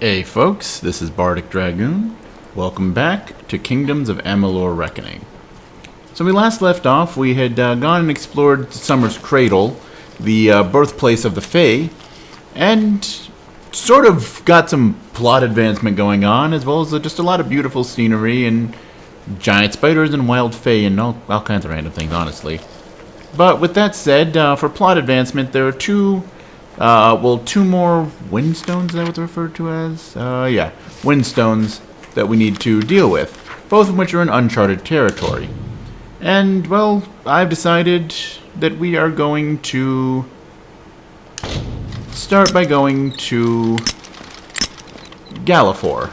Hey folks, this is Bardic Dragoon. Welcome back to Kingdoms of Amalur Reckoning. So we last left off, we had gone and explored Summer's Cradle, the birthplace of the Fae, and sort of got some plot advancement going on, as well as just a lot of beautiful scenery and giant spiders and wild Fae and all kinds of random things, honestly. But with that said, for plot advancement, there are two more windstones, is that what they're referred to as? Yeah, windstones that we need to deal with, both of which are in uncharted territory. And, well, I've decided that we are going to start by going to Galafor.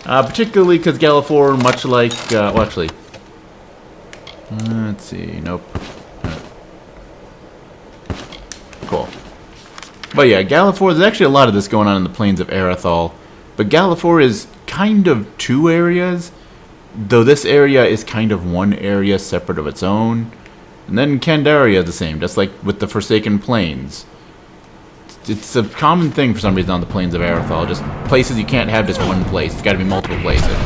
Particularly because Galafor, much like, well, actually, let's see, nope. Cool. But yeah, Galafor, there's actually a lot of this going on in the plains of Arathol. But Galafor is kind of two areas, though this area is kind of one area separate of its own. And then Candaria is the same, just like with the Forsaken Plains. It's a common thing for some reason on the plains of Arathol, just places you can't have just one place, it's gotta be multiple places.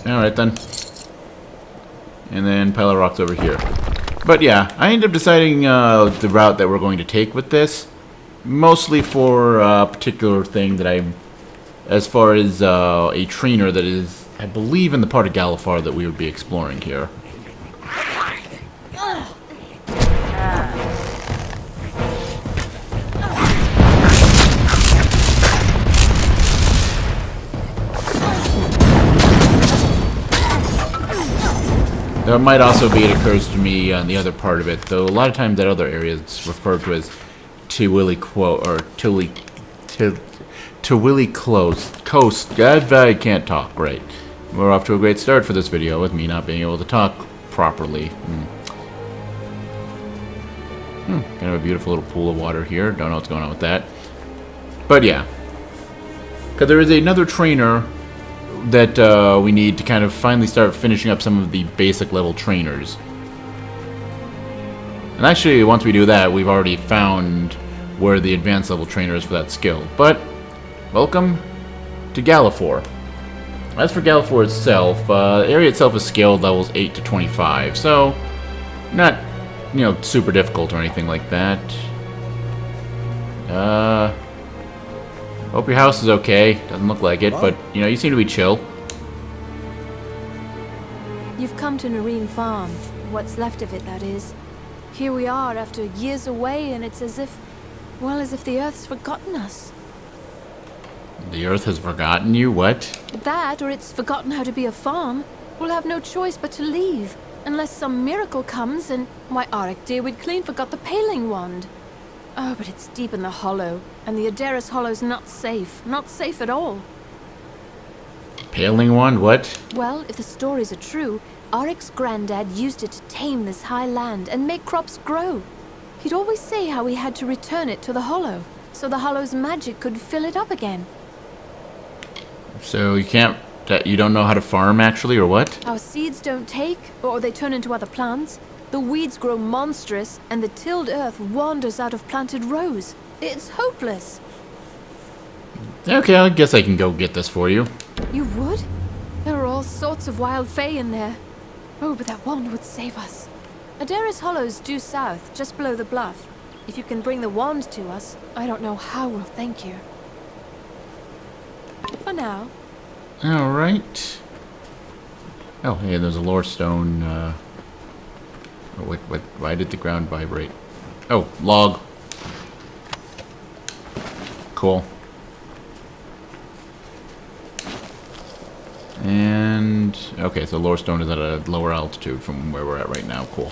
Alright then. And then pile of rocks over here. But yeah, I ended up deciding the route that we're going to take with this. Mostly for a particular thing that as far as a trainer that is, I believe, in the part of Galafor that we would be exploring here. There might also be, it occurs to me, on the other part of it, though a lot of times that other area is referred to as Tiwilly Coast. God, I can't talk, right. We're off to a great start for this video with me not being able to talk properly. Kind of a beautiful little pool of water here. Don't know what's going on with that. But yeah. Because there is another trainer that we need to kind of finally start finishing up some of the basic level trainers. And actually, once we do that, we've already found where the advanced level trainer is for that skill. But, welcome to Galafor. As for Galafor itself, the area itself is scaled levels 8 to 25, so not, super difficult or anything like that. Hope your house is okay. Doesn't look like it, but, you seem to be chill. You've come to Nareen Farm. What's left of it, that is. Here we are after years away, and it's as if the Earth's forgotten us. The Earth has forgotten you? What? That, or it's forgotten how to be a farm. We'll have no choice but to leave, unless some miracle comes, and, why, Auric dear, we'd clean forgot the paling wand. Oh, but it's deep in the hollow, and the Adaris Hollow's not safe at all. Paling wand? What? Well, if the stories are true, Auric's granddad used it to tame this high land and make crops grow. He'd always say how he had to return it to the hollow, so the hollow's magic could fill it up again. So you don't know how to farm actually, or what? Our seeds don't take, or they turn into other plants. The weeds grow monstrous, and the tilled earth wanders out of planted rows. It's hopeless. Okay, I guess I can go get this for you. You would? There are all sorts of wild fae in there. Oh, but that wand would save us. Adaris Hollow's due south, just below the bluff. If you can bring the wand to us, I don't know how we'll thank you. For now. Alright. Oh, yeah, there's a lore stone, Oh, wait, why did the ground vibrate? Oh, log. Cool. And, okay, so lore stone is at a lower altitude from where we're at right now. Cool.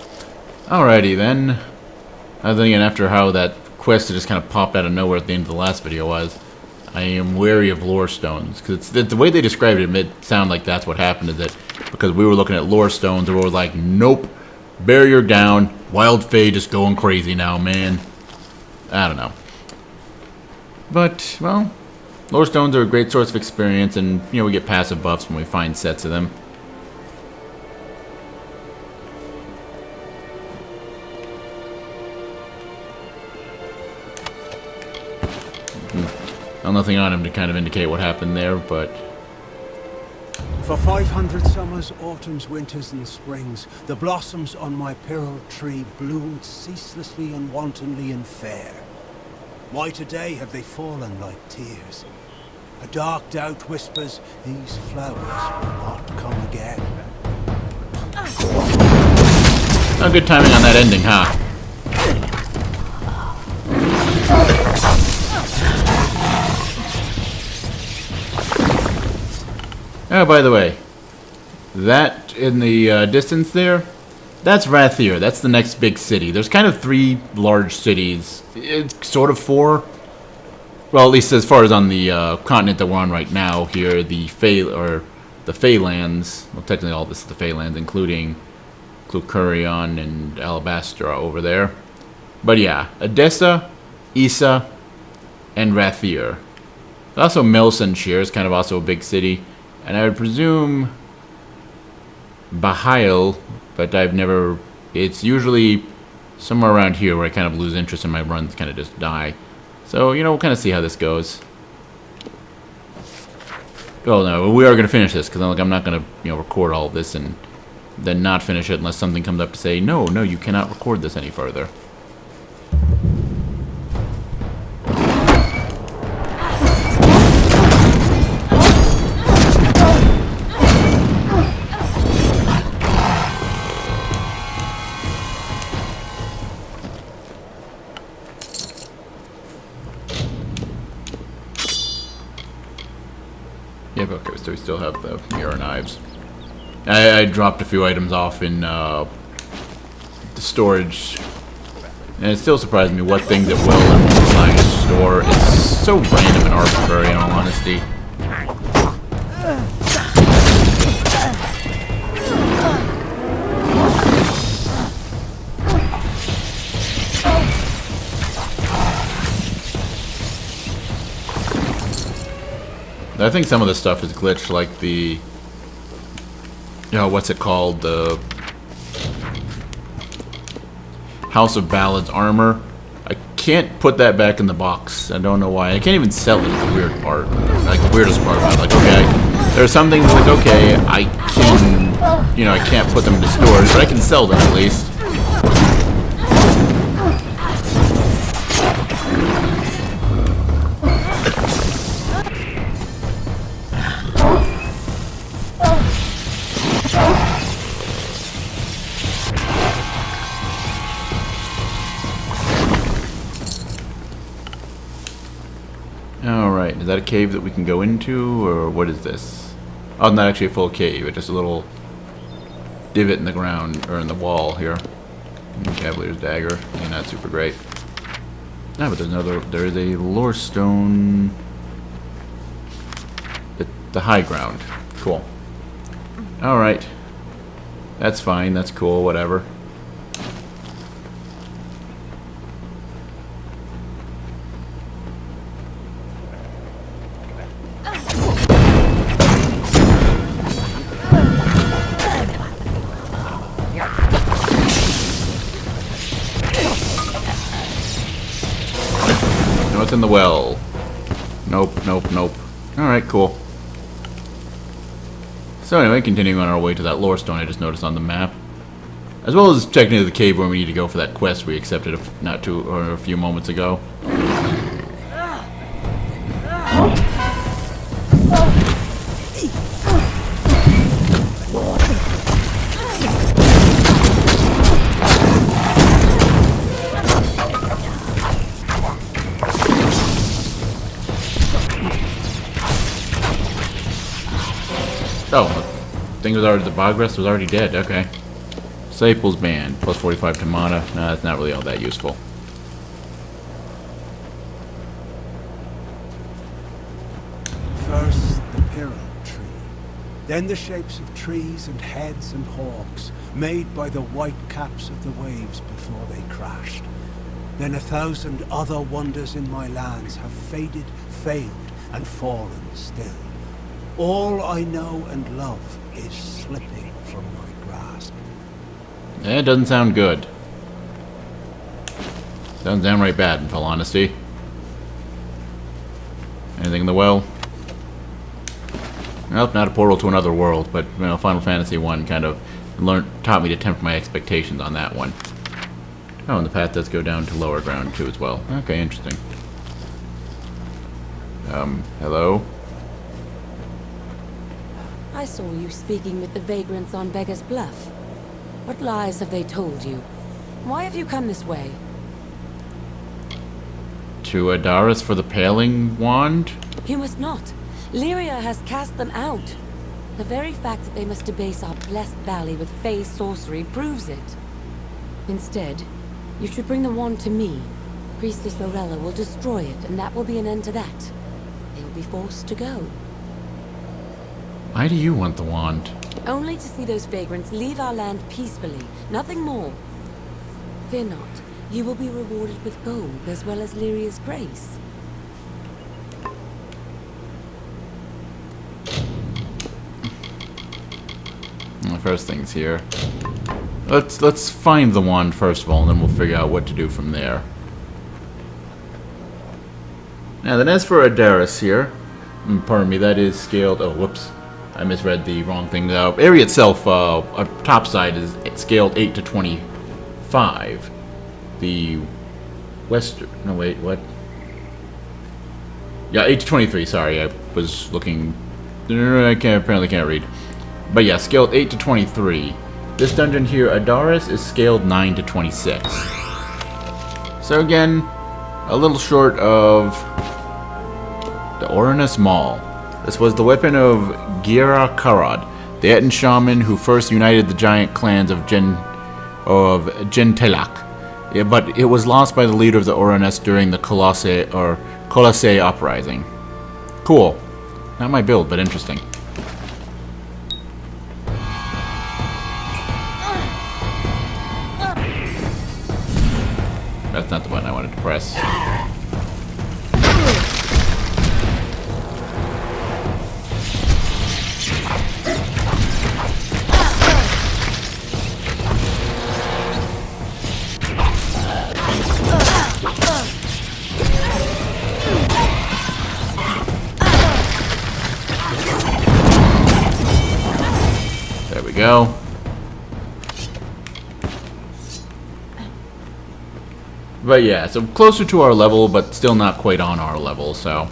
Alrighty then. Then again, after how that quest just kind of popped out of nowhere at the end of the last video was, I am wary of lore stones. Because the way they described it made it sound like that's what happened, is that because we were looking at lore stones, and we were like, nope. Barrier down. Wild Fae just going crazy now, man. I don't know. But, well, Lore stones are a great source of experience, and we get passive buffs when we find sets of them. Well, nothing on him to kind of indicate what happened there, but... For 500 summers, autumns, winters, and springs, the blossoms on my pearl tree bloomed ceaselessly and wantonly and fair. Why today have they fallen like tears? A dark doubt whispers, these flowers will not come again. Oh, good timing on that ending, huh? Oh, by the way, that in the distance there, that's Rathier. That's the next big city. There's kind of 3 large cities. It's sort of 4. Well, at least as far as on the continent that we're on right now here, the Feylands. Well, technically all this is the Feylands, including Clucurion and Alabastra over there. But yeah, Edessa, Issa, and Rathier. Also, Milsenshire is kind of also a big city. And I would presume Bahail, but I've never... It's usually somewhere around here where I kind of lose interest and my runs kind of just die. So, we'll kind of see how this goes. Oh, no, we are going to finish this, because I'm not going to, record all of this and then not finish it unless something comes up to say, no, you cannot record this any further. Yep, okay, so we still have the mirror knives. I dropped a few items off in the storage, and it still surprised me what things that will and will store. It's so random and arbitrary, in all honesty. I think some of this stuff is glitched, like the... what's it called? The House of Ballads armor. I can't put that back in the box. I don't know why. I can't even sell it, is the weird part. Like, the weirdest part about it. Like, okay, there are some things like, okay, I can... I can't put them into storage, but I can sell them at least. Alright, is that a cave that we can go into, or what is this? Oh, not actually a full cave, it's just a little divot in the ground, or in the wall here. Cavalier's Dagger, not super great. Ah, but there is a lore stone at the high ground. Cool. Alright. That's fine, that's cool, whatever. In the well. Nope. Alright, cool. So anyway, continuing on our way to that lore stone I just noticed on the map. As well as checking into the cave where we need to go for that quest we accepted a few moments ago. Oh, the thing was already, the Bogress was already dead, okay. Saple's Band, plus 45 to mana. Nah, that's not really all that useful. First, the pearl tree. Then the shapes of trees and heads and hawks, made by the white caps of the waves before they crashed. Then 1,000 other wonders in my lands have faded, failed, and fallen still. All I know and love is slipping from my grasp. Yeah, it doesn't sound good. Sounds downright bad, in all honesty. Anything in the well? Nope, not a portal to another world, but you know, Final Fantasy 1 kind of taught me to temper my expectations on that one. Oh, and the path does go down to lower ground too as well. Okay, interesting. Hello? I saw you speaking with the vagrants on Beggar's Bluff. What lies have they told you? Why have you come this way? To Adaris for the Paling Wand? You must not. Lyria has cast them out. The very fact that they must debase our blessed valley with Fey sorcery proves it. Instead, you should bring the wand to me. Priestess Lorella will destroy it, and that will be an end to that. They will be forced to go. Why do you want the wand? Only to see those vagrants leave our land peacefully, nothing more. Fear not. You will be rewarded with gold as well as Lyria's grace. Well, first things here. Let's find the wand first of all, and then we'll figure out what to do from there. Now then, as for Adaris here, pardon me, that is scaled. Oh, whoops, I misread the wrong thing. The area itself, top side is scaled 8 to 25. The western. No, wait, what? Yeah, 8 to 23. Sorry, I was looking. I apparently can't read. But yeah, scaled 8 to 23. This dungeon here, Adaris, is scaled 9 to 26. So again, a little short of the Oranus Maul. This was the weapon of Gira Karad, the Etten shaman who first united the giant clans of Gentelak. Yeah, but it was lost by the leader of the Oranus during the Colossae uprising. Cool. Not my build, but interesting. That's not the button I wanted to press. There we go. But yeah, so closer to our level, but still not quite on our level, so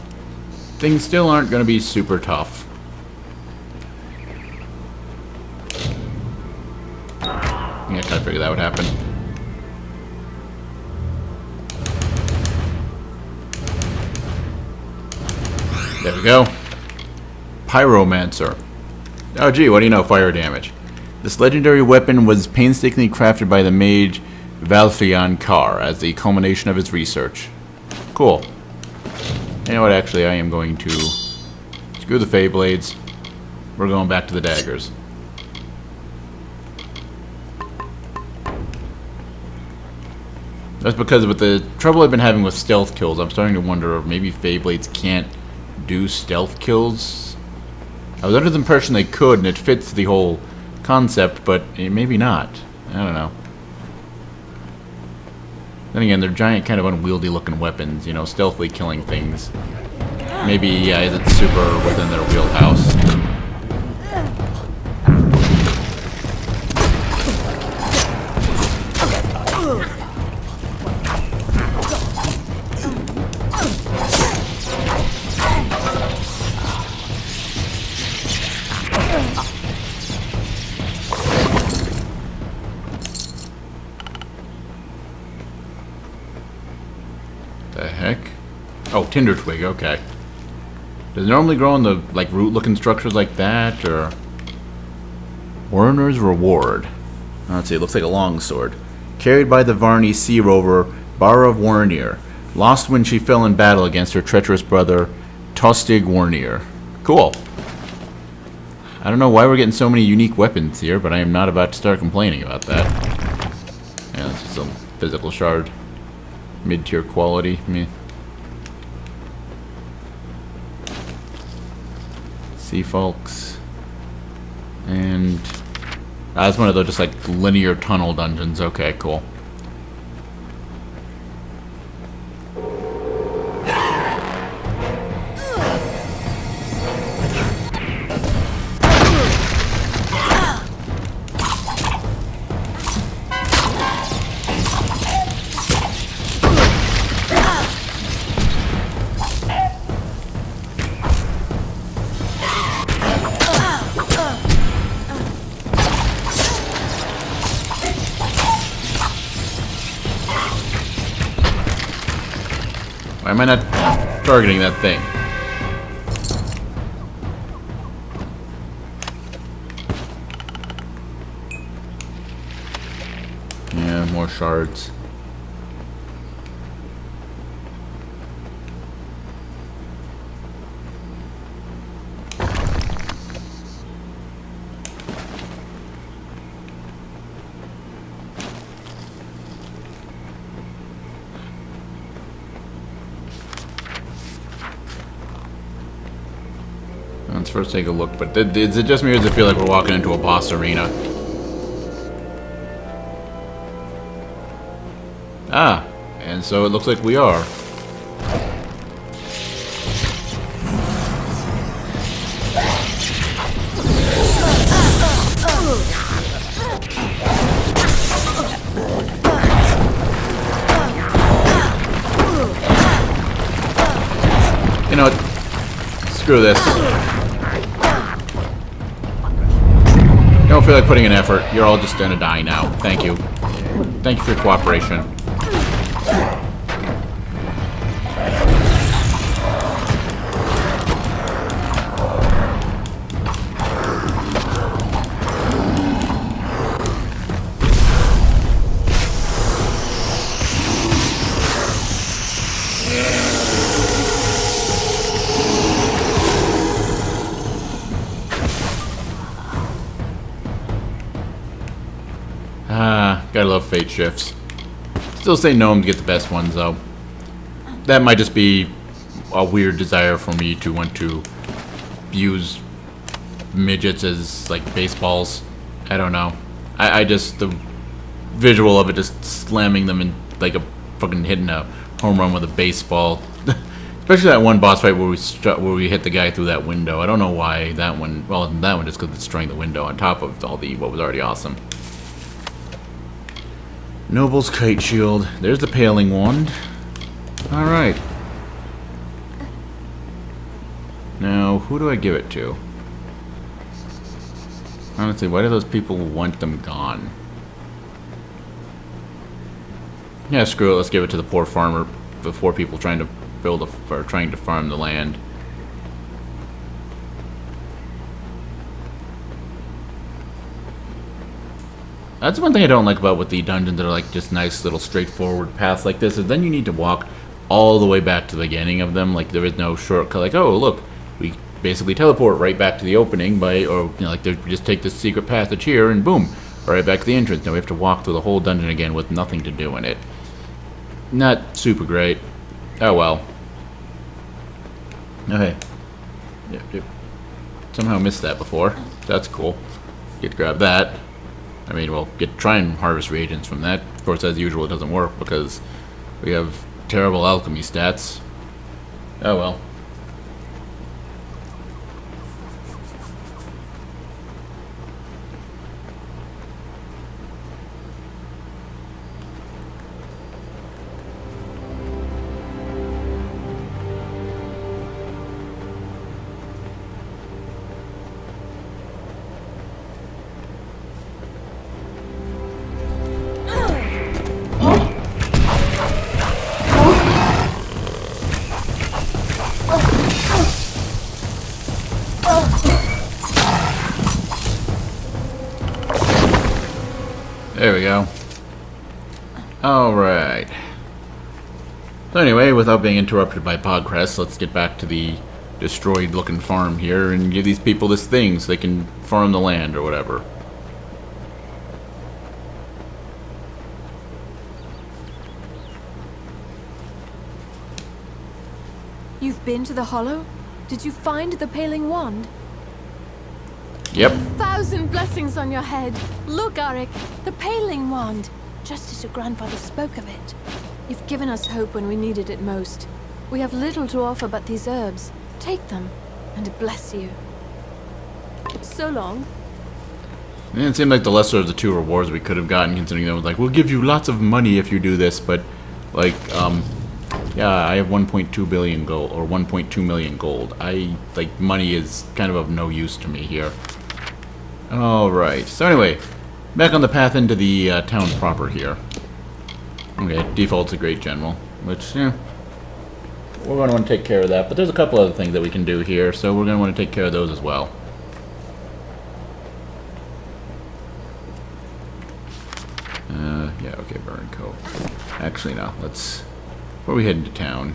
things still aren't going to be super tough. I kind of figured that would happen. There we go. Pyromancer. Oh gee, what do you know? Fire damage. This legendary weapon was painstakingly crafted by the mage Valfian Kar as the culmination of his research. Cool. You know what, actually, I am going to screw the Fey Blades. We're going back to the daggers. That's because with the trouble I've been having with stealth kills, I'm starting to wonder if maybe Fey Blades can't do stealth kills. I was under the impression they could, and it fits the whole concept, but maybe not. I don't know. Then again, they're giant, kind of unwieldy looking weapons, you know, stealthily killing things. Maybe, yeah, it's super within their wheelhouse. The heck? Oh, Tinder Twig, okay. Does it normally grow in the, like, root-looking structures like that, or... Warner's Reward. Let's see, it looks like a longsword. Carried by the Varney sea rover, Bara of Warnir. Lost when she fell in battle against her treacherous brother, Tostig Warnir. Cool. I don't know why we're getting so many unique weapons here, but I am not about to start complaining about that. Yeah, it's just a physical shard. Mid-tier quality. Meh. Sea Folks. And... that's one of those just like linear tunnel dungeons. Okay, cool. Why am I not targeting that thing? Yeah, more shards. Let's first take a look, but is it just me or does it feel like we're walking into a boss arena? Ah, and so it looks like we are. You know what? Screw this. Don't feel like putting in effort. You're all just gonna die now. Thank you. Thank you for your cooperation. Gotta love fate shifts. Still say gnomes get the best ones though. That might just be a weird desire for me to want to use midgets as like baseballs. I don't know. I just, the visual of it just slamming them in like a fucking hitting a home run with a baseball. Especially that one boss fight where we hit the guy through that window. I don't know why that one. Well, that one just because it's destroying the window on top of all the what was already awesome. Noble's Kite Shield. There's the Paling Wand. Alright. Now, who do I give it to? Honestly, why do those people want them gone? Yeah, screw it. Let's give it to the poor farmer. The poor people trying to build or trying to farm the land. That's one thing I don't like about with the dungeons that are like just nice little straightforward paths like this, is then you need to walk all the way back to the beginning of them. Like there is no shortcut. Like, oh look, we basically teleport right back to the opening by, or you know, like we just take this secret passage here and boom, right back to the entrance. Now we have to walk through the whole dungeon again with nothing to do in it. Not super great. Oh well. Okay. Yep. Somehow missed that before. That's cool. Get to grab that. I mean, we'll try and harvest reagents from that. Of course, as usual, it doesn't work because we have terrible alchemy stats. Oh well. There we go. Alright. So anyway, without being interrupted by progress, let's get back to the destroyed looking farm here and give these people this thing so they can farm the land or whatever. You've been to the Hollow? Did you find the Paling Wand? Yep. 1,000 blessings on your head. Look, Arik, the paling wand. Just as your grandfather spoke of it. You've given us hope when we needed it most. We have little to offer but these herbs. Take them, and bless you. So long. It seemed like the lesser of the two rewards we could have gotten, considering that was like, we'll give you lots of money if you do this, but, like, yeah, I have 1.2 billion gold, or 1.2 million gold. Money is kind of no use to me here. Alright, so anyway, back on the path into the town proper here. Okay, default's a great general, which, yeah, we're going to want to take care of that, but there's a couple other things that we can do here, so we're going to want to take care of those as well. Yeah, okay, Burn Cove. Actually, no, let's... Before we head into town...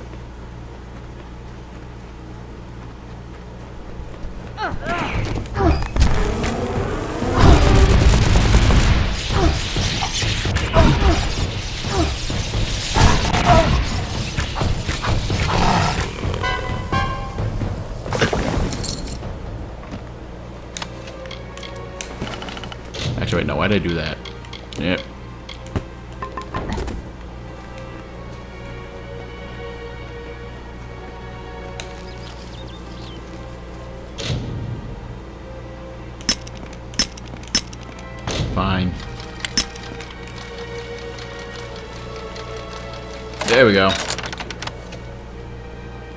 Actually, wait, no, why did I do that? Yep. Fine. There we go.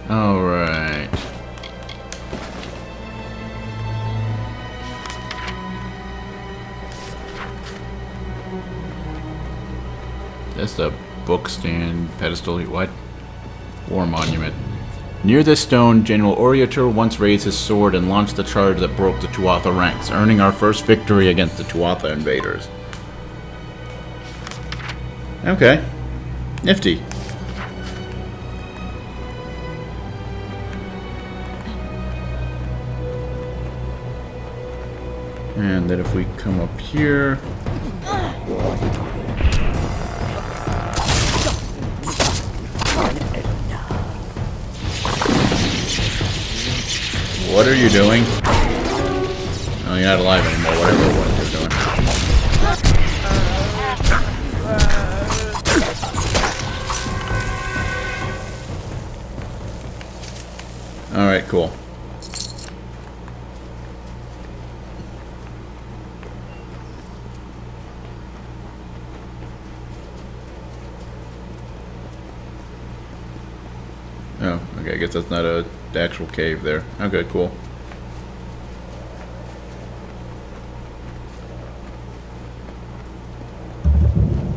All right. That's the book stand pedestal. What? War monument. Near this stone, General Oriator once raised his sword and launched the charge that broke the Tuatha ranks, earning our first victory against the Tuatha invaders. Okay. Nifty. And then if we come up here... What are you doing? Oh, you're not alive anymore, whatever it was you're doing. Alright, cool. Oh, okay, I guess that's not the actual cave there. Okay, cool.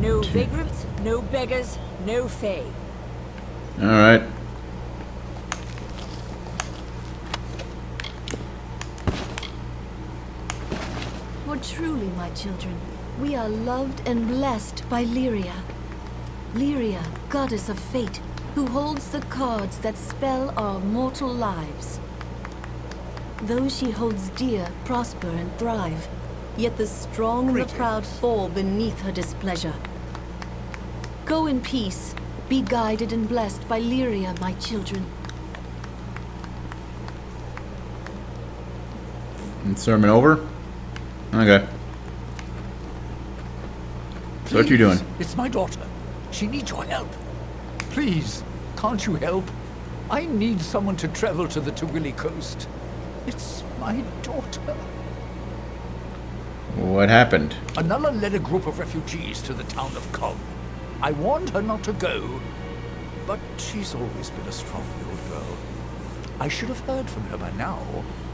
No vagrants, no beggars, no fae. Alright. For truly, my children, we are loved and blessed by Lyria. Lyria, goddess of fate, who holds the cards that spell our mortal lives. Those she holds dear prosper and thrive, yet the strong and the proud fall beneath her displeasure. Go in peace, be guided and blessed by Lyria, my children. And sermon over? Okay. So what you doing? It's my daughter. She needs your help. Please, can't you help? I need someone to travel to the Tawili coast. It's my daughter. What happened? Anulla led a group of refugees to the town of Kong. I warned her not to go, but she's always been a strong-willed girl. I should have heard from her by now,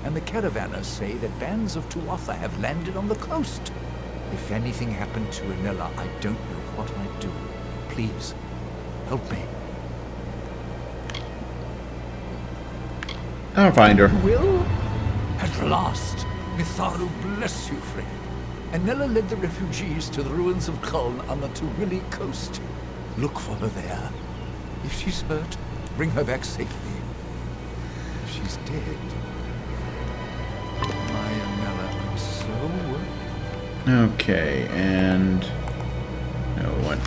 and the caravanners say that bands of Tuatha have landed on the coast. If anything happened to Anulla, I don't know what I'd do. Please, help me. I'll find her. Will? At last. Mitharu bless you, friend. Anulla led the refugees to the ruins of Kuln on the Tawili coast. Look for her there. If she's hurt, bring her back safely. If she's dead... My Anulla, I'm so worried. Okay, and... No, what?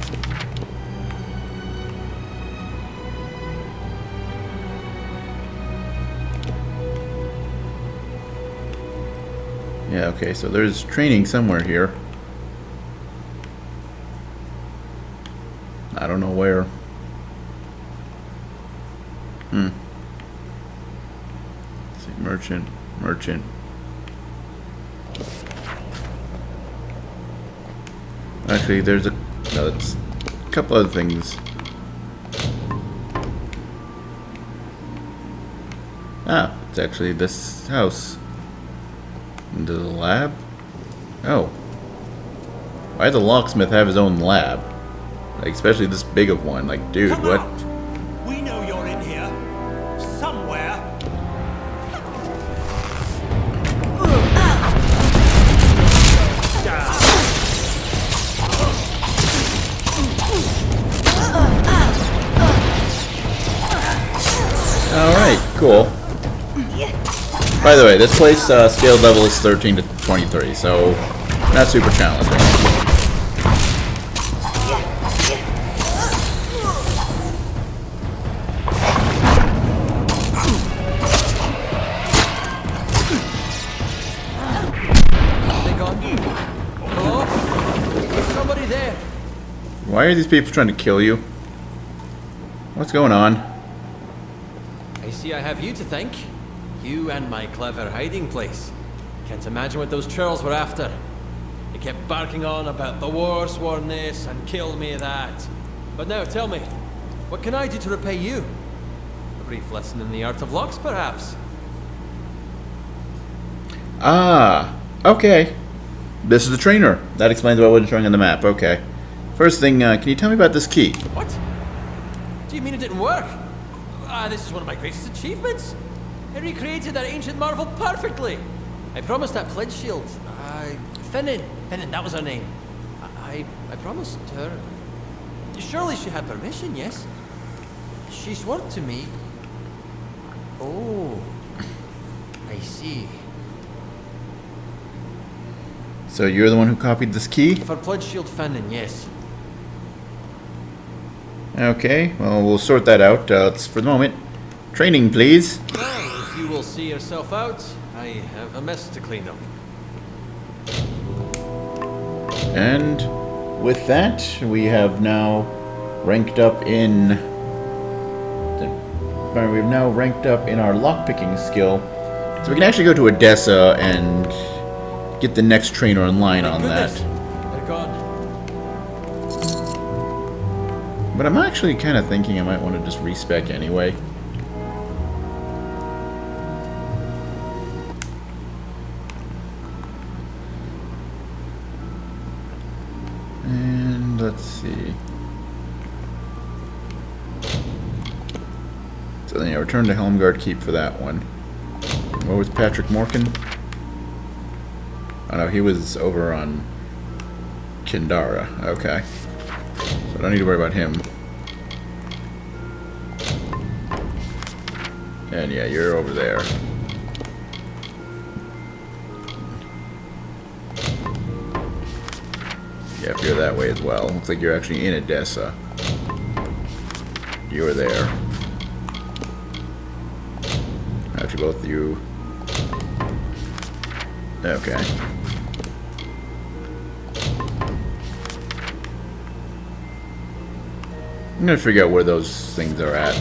Yeah, okay, so there's training somewhere here. I don't know where. Let's see, merchant. Actually, there's it's a couple other things. Ah, it's actually this house. Into the lab? Oh. Why does the locksmith have his own lab? Like, especially this big of one. Like, dude, Come what? out! We know you're in here. Somewhere. Alright, cool. By the way, this place scale level is 13 to 23, so not super challenging. They gone? Hello? Is somebody there? Why are these people trying to kill you? What's going on? I see I have you to thank. You and my clever hiding place. Can't imagine what those churls were after. They kept barking on about the war sworn this and kill me that. But now tell me, what can I do to repay you? A brief lesson in the art of locks, perhaps? Ah, okay. This is the trainer. That explains why I wasn't showing on the map. Okay. First thing, can you tell me about this key? What? Do you mean it didn't work? Ah, this is one of my greatest achievements. It recreated that ancient marvel perfectly. I promised that pledge shield. Finnan, that was her name. I promised her. Surely she had permission, yes? She swore to me. Oh, I see. So you're the one who copied this key? For pledge shield Finnan, yes. Okay, well, we'll sort that out. Let's, for the moment, training, please. Well, if you will see yourself out, I have a mess to clean up. And with that, we have now ranked up in... We've now ranked up in our lockpicking skill. So we can actually go to Odessa and get the next trainer online on that. They're gone. But I'm actually kind of thinking I might want to just respec anyway. And let's see. So then, yeah, return to Helmgard Keep for that one. What was Patrick Morkin? Oh no, he was over on Kindara. Okay. So I don't need to worry about him. And yeah, you're over there. Yep, you're that way as well. Looks like you're actually in Odessa. You were there. Actually, both of you. Okay. I'm gonna figure out where those things are at.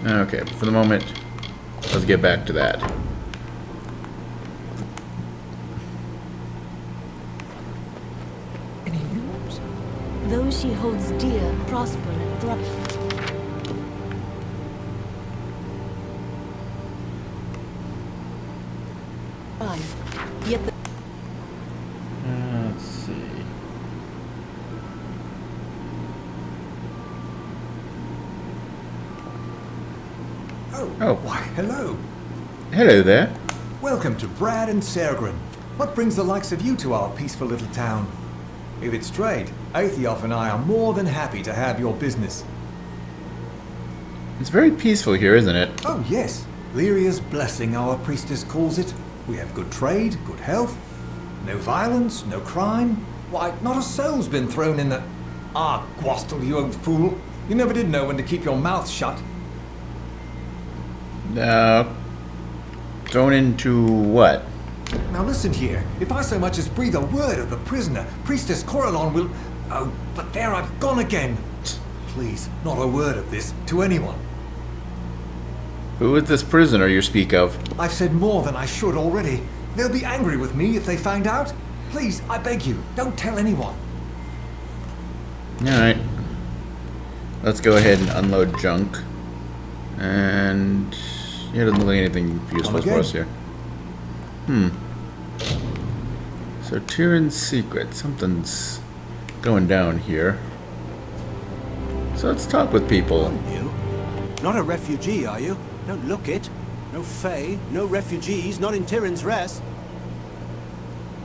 Okay, but for the moment, let's get back to that. Any news? Those she holds dear prosper and thrive. Yet the Let's see. Oh, why, hello. Hello there. Welcome to Brad and Sergrin. What brings the likes of you to our peaceful little town? If it's trade, Aethiof and I are more than happy to have your business. It's very peaceful here, isn't it? Oh, yes. Lyria's blessing, our priestess calls it. We have good trade, good health. No violence, no crime. Why, not a soul's been thrown in the... Ah, Gwastel, you old fool. You never did know when to keep your mouth shut. Thrown into what? Now listen here. If I so much as breathe a word of the prisoner, Priestess Coralon will... Oh, but there I've gone again. Please, not a word of this to anyone. Who is this prisoner you speak of? I've said more than I should already. They'll be angry with me if they find out. Please, I beg you, don't tell anyone. Alright. Let's go ahead and unload junk. And... yeah, doesn't look like anything useful for us here. So, Tyrion's secret. Something's going down here. So let's talk with people. You? Not a refugee, are you? Don't look it. No Fae, no refugees, not in Tyrion's Rest.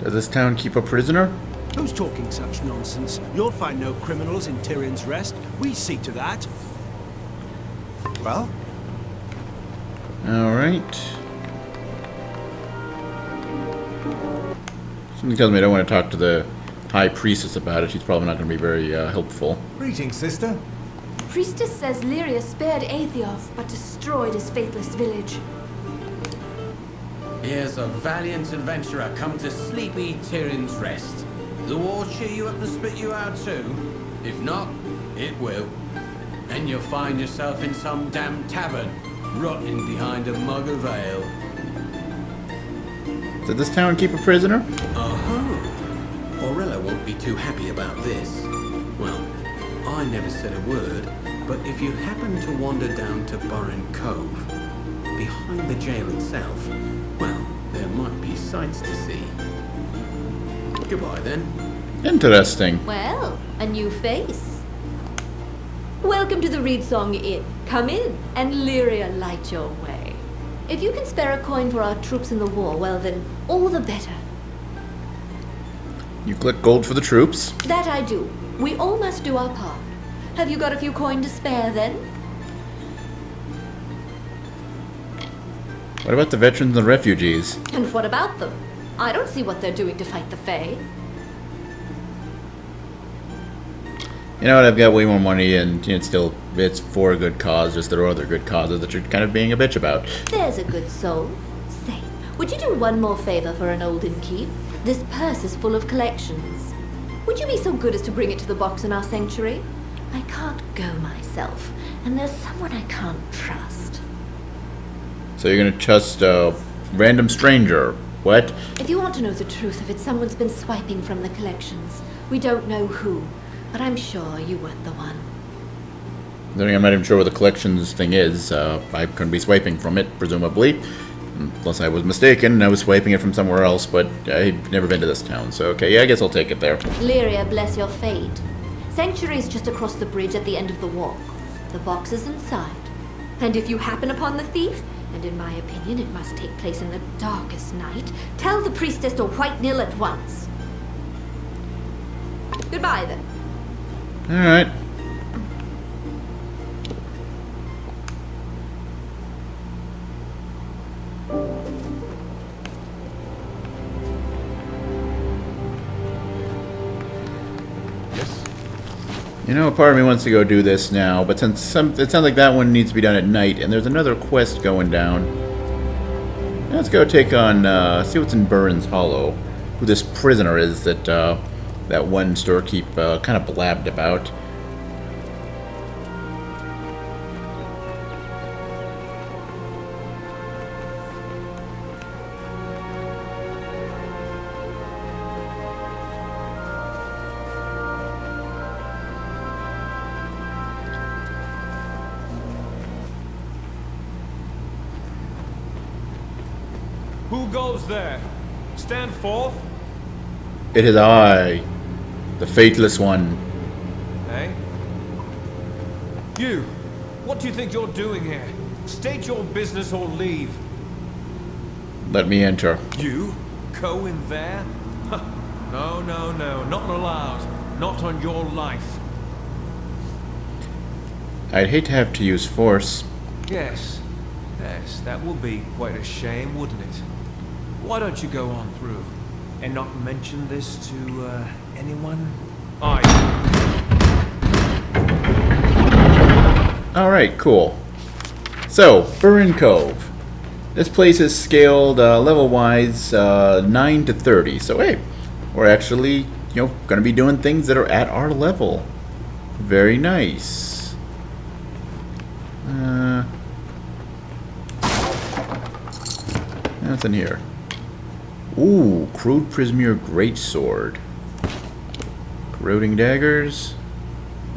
Does this town keep a prisoner? Who's talking such nonsense? You'll find no criminals in Tyrion's Rest. We see to that. Well? Alright. Something tells me I don't want to talk to the High Priestess about it. She's probably not going to be very helpful. Greetings, sister. Priestess says Lyria spared Aethiof, but destroyed his faithless village. Here's a valiant adventurer come to sleepy Tyrion's Rest. The war cheer you up and spit you out too? If not, it will. Then you'll find yourself in some damn tavern, rotting behind a mug of ale. Did this town keep a prisoner? Oh, Orella won't be too happy about this. Well, I never said a word, but if you happen to wander down to Burren Cove, behind the jail itself, well, there might be sights to see. Goodbye then. Interesting. Well, a new face. Welcome to the Reedsong Inn. Come in, and Lyria light your way. If you can spare a coin for our troops in the war, well then, all the better. You collect gold for the troops. That I do. We all must do our part. Have you got a few coin to spare then? What about the veterans and the refugees? And what about them? I don't see what they're doing to fight the Fae. You know what? I've got way more money, and it's for a good cause. Just there are other good causes that you're kind of being a bitch about. There's a good soul. Say, would you do one more favor for an olden keep? This purse is full of collections. Would you be so good as to bring it to the box in our sanctuary? I can't go myself, and there's someone I can't trust. So you're gonna trust a random stranger? What? If you want to know the truth of it, someone's been swiping from the collections. We don't know who, but I'm sure you weren't the one. I'm not even sure what the collections thing is. I couldn't be swiping from it, presumably. Unless I was mistaken and I was swiping it from somewhere else, but I've never been to this town, so okay, yeah, I guess I'll take it there. Lyria, bless your fate. Sanctuary's just across the bridge at the end of the walk. The box is inside. And if you happen upon the thief, and in my opinion it must take place in the darkest night, tell the priestess to white nil at once. Goodbye then. Alright. You know, part of me wants to go do this now, but since it sounds like that one needs to be done at night, and there's another quest going down. Let's go take on, see what's in Burns Hollow. Who this prisoner is that, that one storekeep, kind of blabbed about. Who goes there? Stand forth. It is I, the faithless one. Eh? You! What do you think you're doing here? State your business or leave. Let me enter. You? Go in there? No, no, no. Not allowed. Not on your life. I'd hate to have to use force. Yes. Yes, that will be quite a shame, wouldn't it? Why don't you go on through and not mention this to anyone? Alright, cool. So, Burren Cove. This place is scaled level-wise 9 to 30. So, hey, we're actually, going to be doing things that are at our level. Very nice. Nothing here. Ooh, crude Prismere Greatsword. Corroding daggers.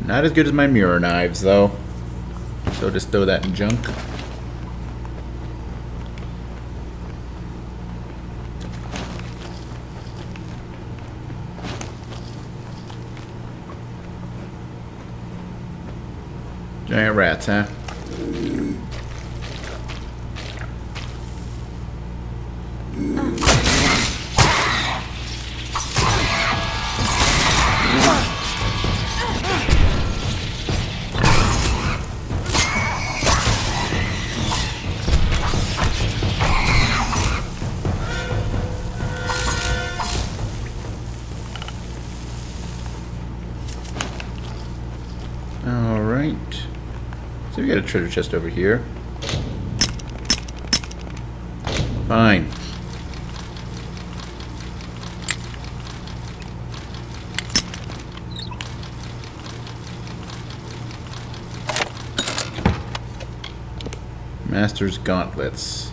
Not as good as my mirror knives, though. So just throw that in junk. Giant rats, huh? Alright. So we got a treasure chest over here. Fine. Master's gauntlets.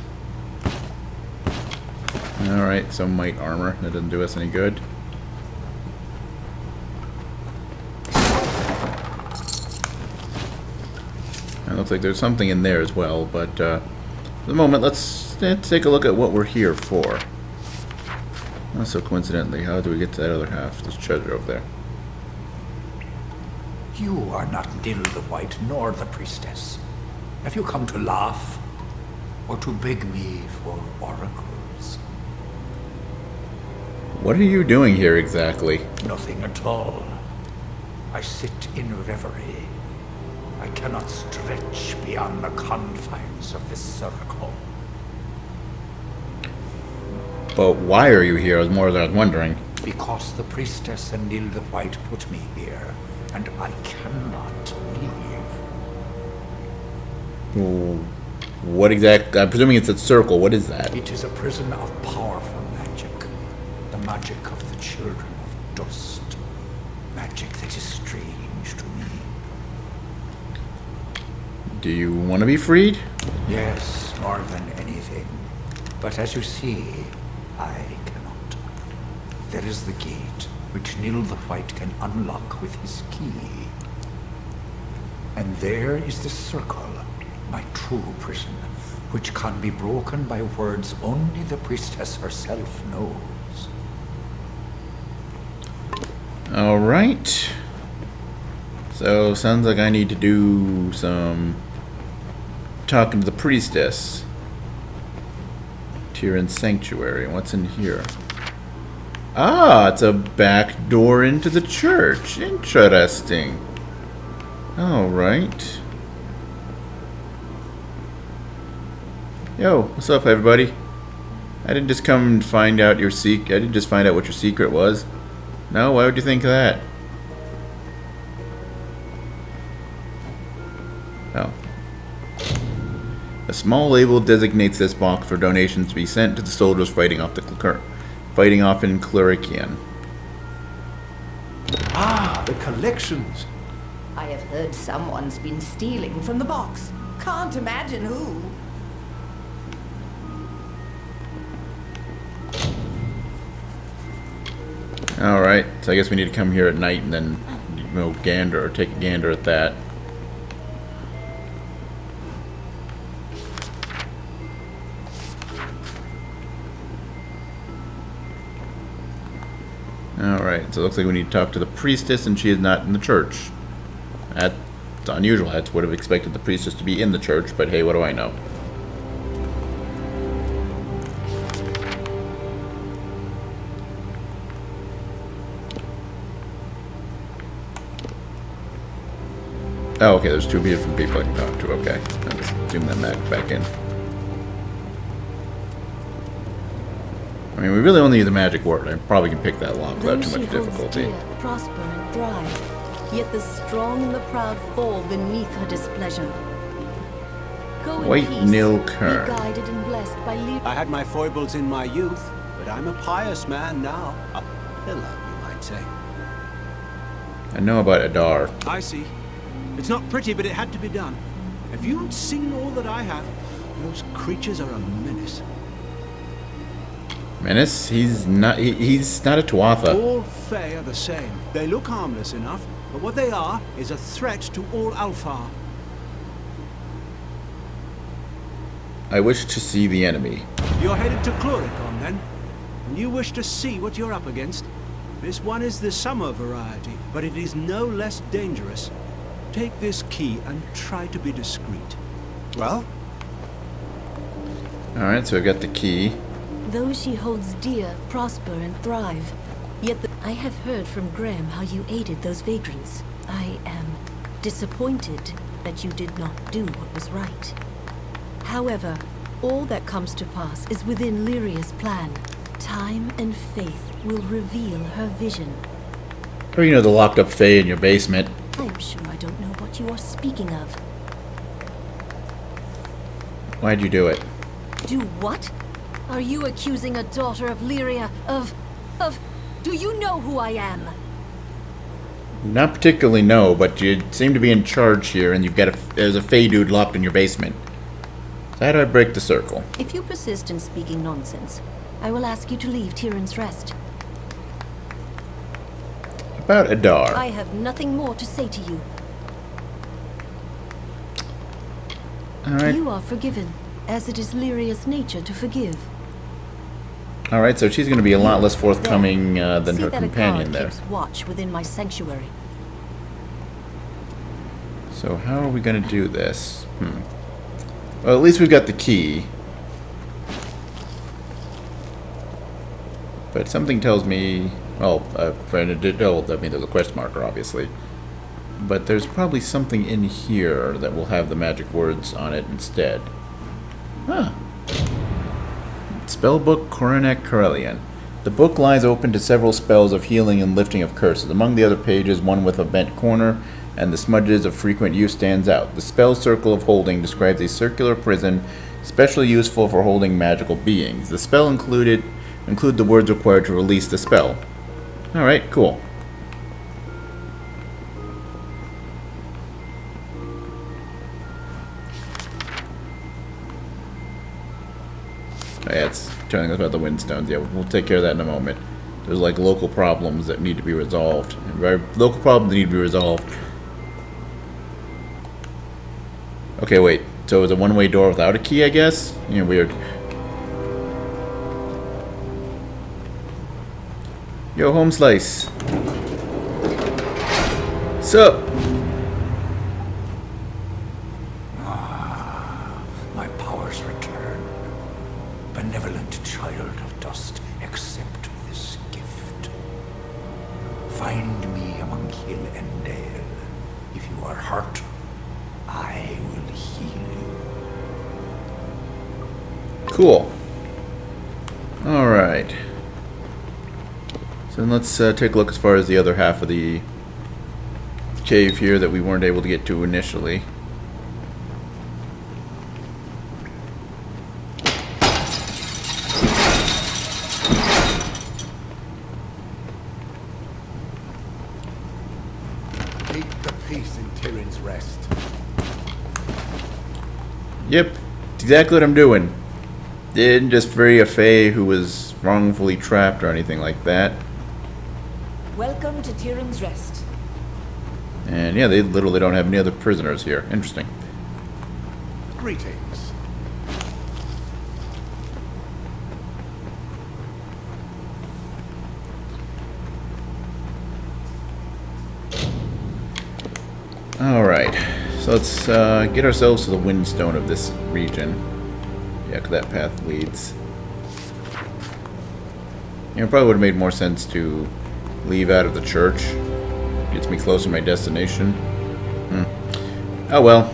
Alright, some might armor. That doesn't do us any good. It looks like there's something in there as well, but for the moment, let's take a look at what we're here for. Also, coincidentally, how do we get to that other half? There's treasure over there. You are not Dill the White, nor the priestess. Have you come to laugh, or to beg me for oracles? What are you doing here exactly? Nothing at all. I sit in reverie. I cannot stretch beyond the confines of this circle. But why are you here? Is more than I was wondering. Because the priestess and Dill the White put me here, and I cannot leave. What exactly? I'm presuming it's a circle. What is that? It is a prison of powerful magic. The magic of the children of dust. Magic that is strange to me. Do you want to be freed? Yes, more than anything. But as you see, I cannot. There is the gate, which Nil the White can unlock with his key. And there is the circle, my true prison, which can be broken by words only the priestess herself knows. Alright. So, sounds like I need to do some talking to the priestess. Tyrian Sanctuary. What's in here? Ah, it's a back door into the church. Interesting. Alright. Yo, what's up, everybody? I didn't just come and find out your secret. I didn't just find out what your secret was. No, why would you think of that? Oh. A small label designates this box for donations to be sent to the soldiers fighting off in Clerikian. Ah, the collections. I have heard someone's been stealing from the box. Can't imagine who. Alright, so I guess we need to come here at night and then gander or take a gander at that. Alright, so it looks like we need to talk to the priestess, and she is not in the church. That's unusual. I would have expected the priestess to be in the church, but hey, what do I know? Oh, okay, there's two different people I can talk to. Okay, let's zoom them back in. I mean, we really only need the magic word. I probably can pick that lock without too much difficulty. Dear, prosper and thrive, yet the strong and the proud fall beneath her displeasure. Go in White peace. Nil Be Kern. guided and blessed by Lyria. I had my foibles in my youth, but I'm a pious man now. A pillar, you might say. I know about Adar. I see. It's not pretty, but it had to be done. Have you seen all that I have? Those creatures are a menace. Menace? He's not a Tuatha. All Fae are the same. They look harmless enough, but what they are is a threat to all Alfar. I wish to see the enemy. You're headed to Cluricon, then? And you wish to see what you're up against? This one is the summer variety, but it is no less dangerous. Take this key and try to be discreet. Well? Alright, so I've got the key. Those she holds dear prosper and thrive. Yet I have heard from Graham how you aided those vagrants. I am disappointed that you did not do what was right. However, all that comes to pass is within Lyria's plan. Time and faith will reveal her vision. Or, you know, the locked up Fae in your basement. I am sure I don't know what you are speaking of. Why'd you do it? Do what? Are you accusing a daughter of Lyria of... Do you know who I am? Not particularly, no, but you seem to be in charge here, and there's a Fae dude locked in your basement. So how do I break the circle? If you persist in speaking nonsense, I will ask you to leave Tyrion's Rest. About Adar. I have nothing more to say to you. Alright. You are forgiven, as it is Lyria's nature to forgive. Alright, so she's going to be a lot less forthcoming than See her that companion a guard there. keeps watch within my sanctuary. So how are we going to do this? Well, at least we've got the key. But something tells me... Well, there's a quest marker, obviously. But there's probably something in here that will have the magic words on it instead. Huh. Spellbook Coronac Corellian. The book lies open to several spells of healing and lifting of curses. Among the other pages, one with a bent corner and the smudges of frequent use stands out. The spell Circle of Holding describes a circular prison especially useful for holding magical beings. The spell include the words required to release the spell. Alright, cool. Yeah, it's telling us about the Windstones. Yeah, we'll take care of that in a moment. There's like local problems that need to be resolved. Local problems that need to be resolved. Okay, wait. So it's a one-way door without a key, I guess? Yeah, weird. Yo, home slice. Sup? My powers return. Benevolent child of dust, accept this gift. Find me among hill and dale. If you are hurt, I will heal you. Cool. Alright. So then let's take a look as far as the other half of the cave here that we weren't able to get to initially. Keep the peace in Tyrion's Rest. Yep, exactly what I'm doing. Didn't just free a Fae who was wrongfully trapped or anything like that. Welcome to Tyrion's Rest. And yeah, they literally don't have any other prisoners here. Interesting. Greetings. Alright, so let's get ourselves to the Windstone of this region. Yeah, 'cause that path leads. You know, it probably would have made more sense to leave out of the church. Gets me closer to my destination. Oh well.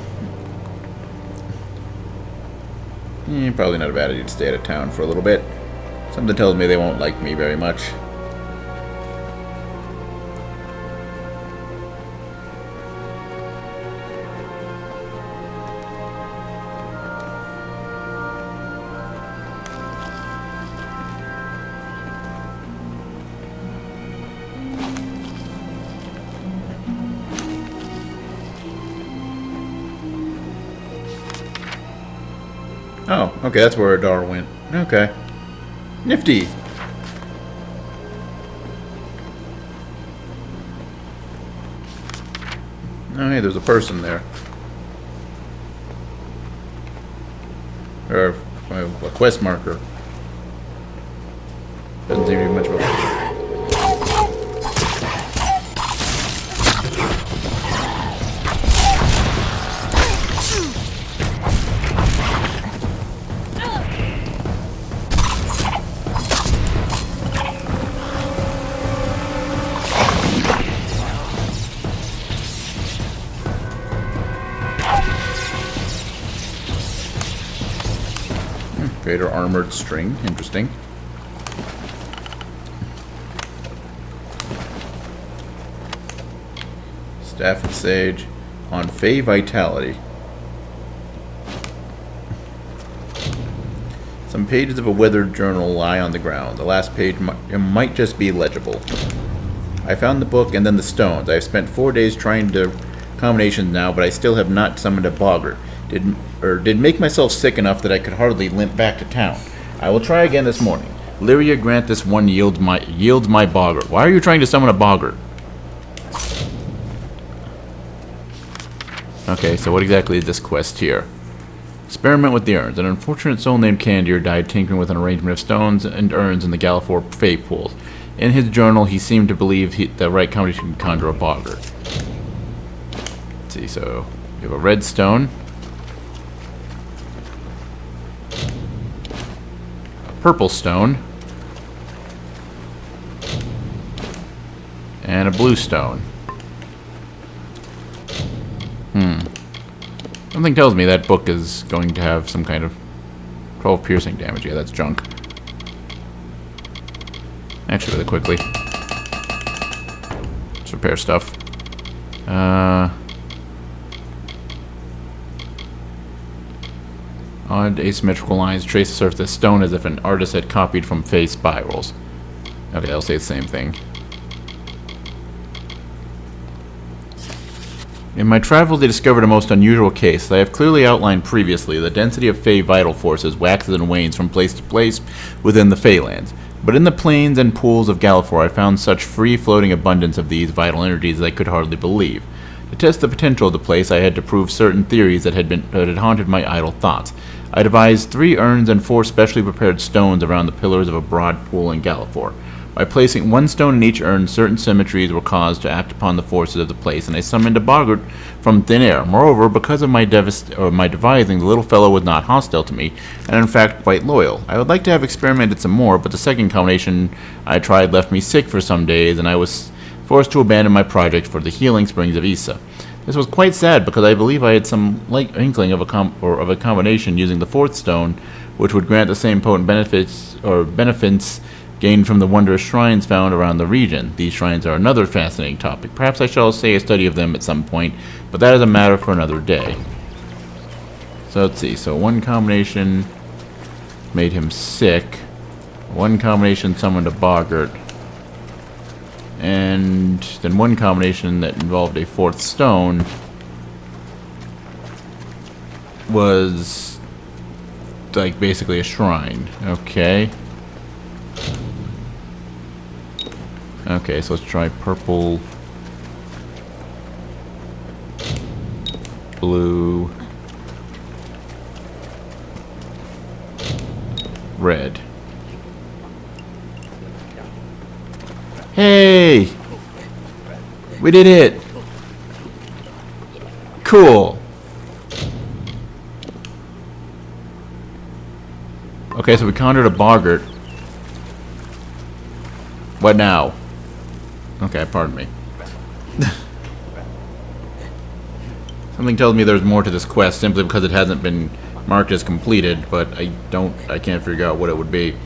Probably not a bad idea to stay out of town for a little bit. Something tells me they won't like me very much. Oh, okay, that's where Adar went. Okay. Nifty. Oh, hey, there's a person there. Or a quest marker. Doesn't seem to be much of a... Greater armored string. Interesting. Staff and Sage on Fey Vitality. Some pages of a weathered journal lie on the ground. The last page might just be legible. I found the book and then the stones. I have spent 4 days trying to combinations now, but I still have not summoned a boggart. Did make myself sick enough that I could hardly limp back to town. I will try again this morning. Lyria, grant this one yields my boggart. Why are you trying to summon a boggart? Okay, so what exactly is this quest here? Experiment with the urns. An unfortunate soul named Candir died tinkering with an arrangement of stones and urns in the Galafor Fey pools. In his journal, he seemed to believe the right combination could conjure a boggart. Let's see, so you have a red stone. Purple stone, and a blue stone. Something tells me that book is going to have some kind of 12 piercing damage. Yeah, that's junk. Actually, really quickly. Let's repair stuff. Odd asymmetrical lines trace the surface of the stone as if an artist had copied from Fey spirals. Okay, I'll say the same thing. In my travels, I discovered a most unusual case. As I have clearly outlined previously, the density of Fey vital forces waxes and wanes from place to place within the Feylands. But in the plains and pools of Galafor, I found such free-floating abundance of these vital energies that I could hardly believe. To test the potential of the place, I had to prove certain theories that had haunted my idle thoughts. I devised 3 urns and 4 specially prepared stones around the pillars of a broad pool in Galafor. By placing 1 stone in each urn, certain symmetries were caused to act upon the forces of the place, and I summoned a boggart from thin air. Moreover, because of my devising, the little fellow was not hostile to me, and in fact quite loyal. I would like to have experimented some more, but the second combination I tried left me sick for some days, and I was forced to abandon my project for the healing springs of Issa. This was quite sad because I believe I had some light inkling of a combination using the 4th stone, which would grant the same potent benefits gained from the wondrous shrines found around the region. These shrines are another fascinating topic. Perhaps I shall say a study of them at some point, but that is a matter for another day. So let's see. So 1 combination made him sick. 1 combination summoned a boggart. And then 1 combination that involved a 4th stone was like basically a shrine. Okay. Okay, so let's try purple, blue, red. Hey! We did it! Cool! Okay, so we conjured a boggart. What now? Okay, pardon me. Something tells me there's more to this quest simply because it hasn't been marked as completed, but I can't figure out what it would be.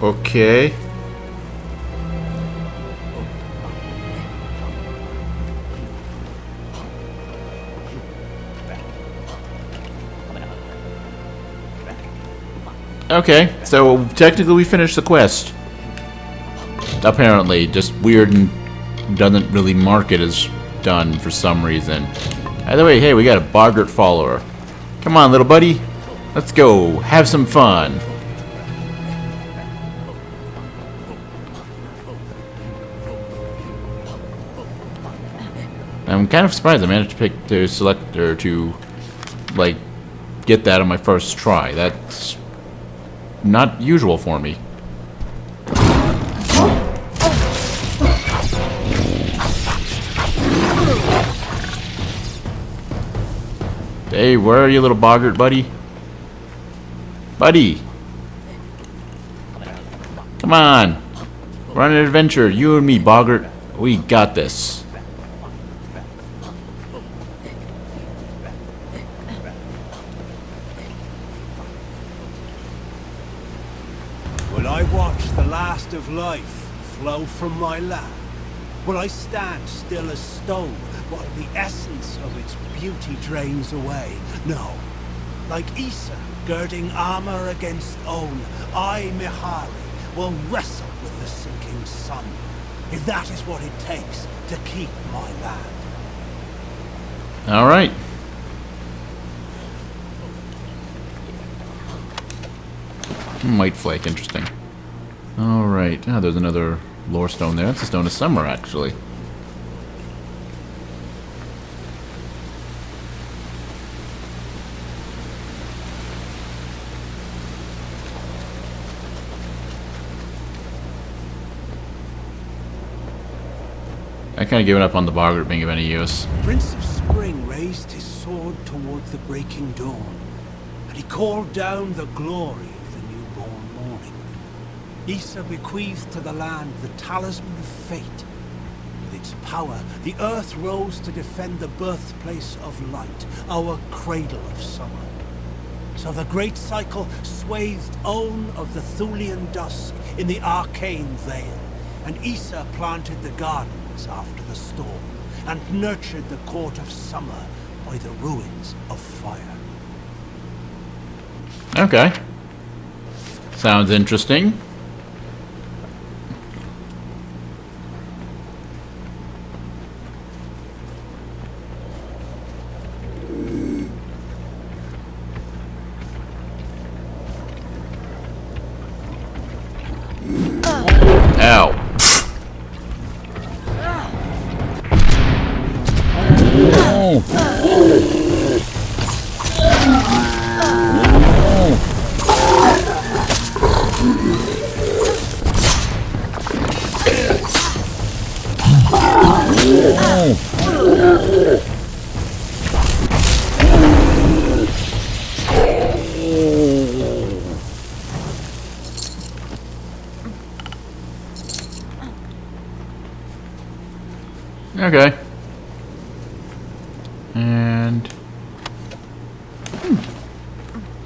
Okay. Okay, so technically we finished the quest. Apparently, just weird and doesn't really mark it as done for some reason. Either way, hey, we got a Boggart follower. Come on, little buddy. Let's go. Have some fun. I'm kind of surprised I managed to select or to like get that on my first try. That's not usual for me. Hey, where are you, little Boggart, buddy? Buddy! Come on! We're on an adventure, you and me, Boggart. We got this. Will I watch the last of life flow from my lap? Will I stand still as stone while the essence of its beauty drains away? No. Like Issa, girding armor against Own, I, Mihari, will wrestle with the sinking sun, if that is what it takes to keep my land. Alright. White flake, interesting. Alright. Ah, there's another lore stone there. That's a stone of summer, actually. I kind of given up on the Boggart being of any use. Prince of Spring raised his sword toward the breaking dawn, and he called down the glory of the newborn morning. Issa bequeathed to the land the talisman of fate. With its power, the earth rose to defend the birthplace of light, our cradle of summer. So the great cycle swathed Own of the Thulian dusk in the arcane veil, and Issa planted the gardens after the storm, and nurtured the court of summer by the ruins of fire. Okay. Sounds interesting. Ow. Okay. And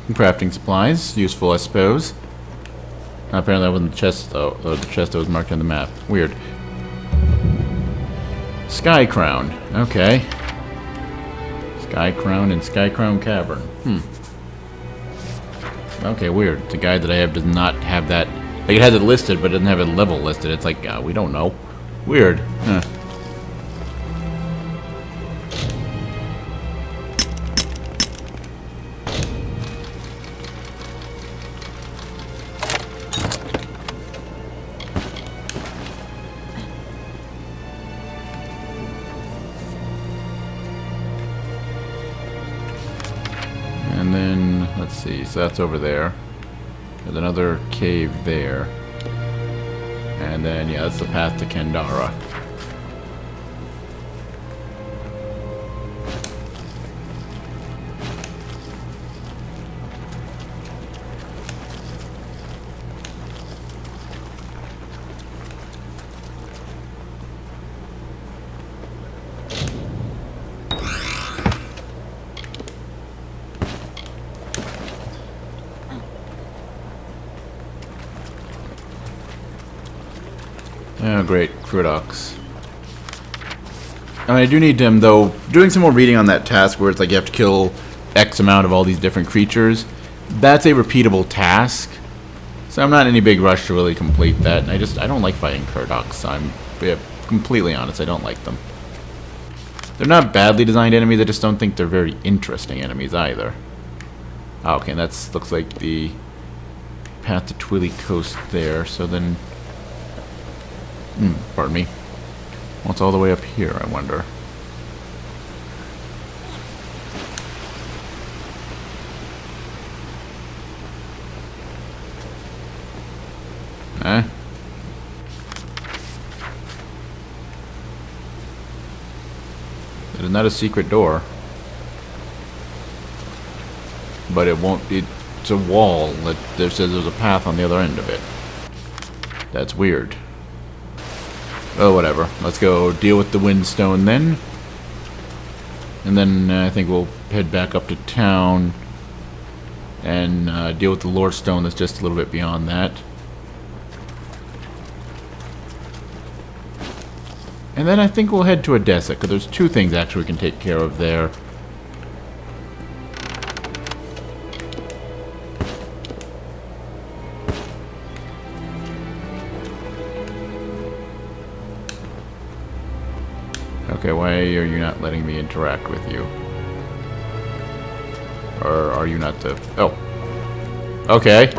crafting supplies, useful I suppose. Apparently that wasn't the chest though, or the chest that was marked on the map. Weird. Sky Crown. Okay. Sky Crown and Sky Crown Cavern. Okay, weird. The guide that I have does not have that. Like, it has it listed, but it doesn't have a level listed. It's like, we don't know. Weird. Huh. And then, let's see, so that's over there. There's another cave there. And then, yeah, that's the path to Kandara. Oh, great. Crudox. I do need him, though, doing some more reading on that task where it's like you have to kill X amount of all these different creatures. That's a repeatable task. So I'm not in any big rush to really complete that. And I don't like fighting Crudox. I'm completely honest. I don't like them. They're not badly designed enemies. I just don't think they're very interesting enemies either. Oh, okay, that looks like the path to Twilly Coast there. So then... pardon me. What's all the way up here, I wonder? It is not a secret door. But it won't... It's a wall that there says there's a path on the other end of it. That's weird. Oh, whatever. Let's go deal with the Windstone then. And then I think we'll head back up to town and deal with the Lore Stone that's just a little bit beyond that. And then I think we'll head to Odessa, because there's two things actually we can take care of there. Okay, why are you not letting me interact with you? Or are you not the... Oh. Okay.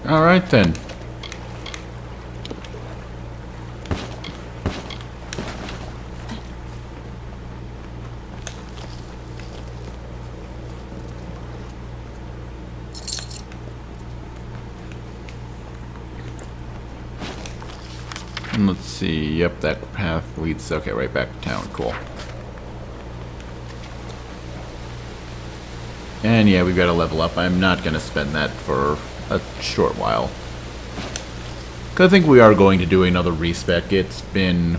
Alright then. Let's see. Yep, that path leads... Okay, right back to town. Cool. And yeah, we've got to level up. I'm not going to spend that for a short while. Because I think we are going to do another respec. It's been...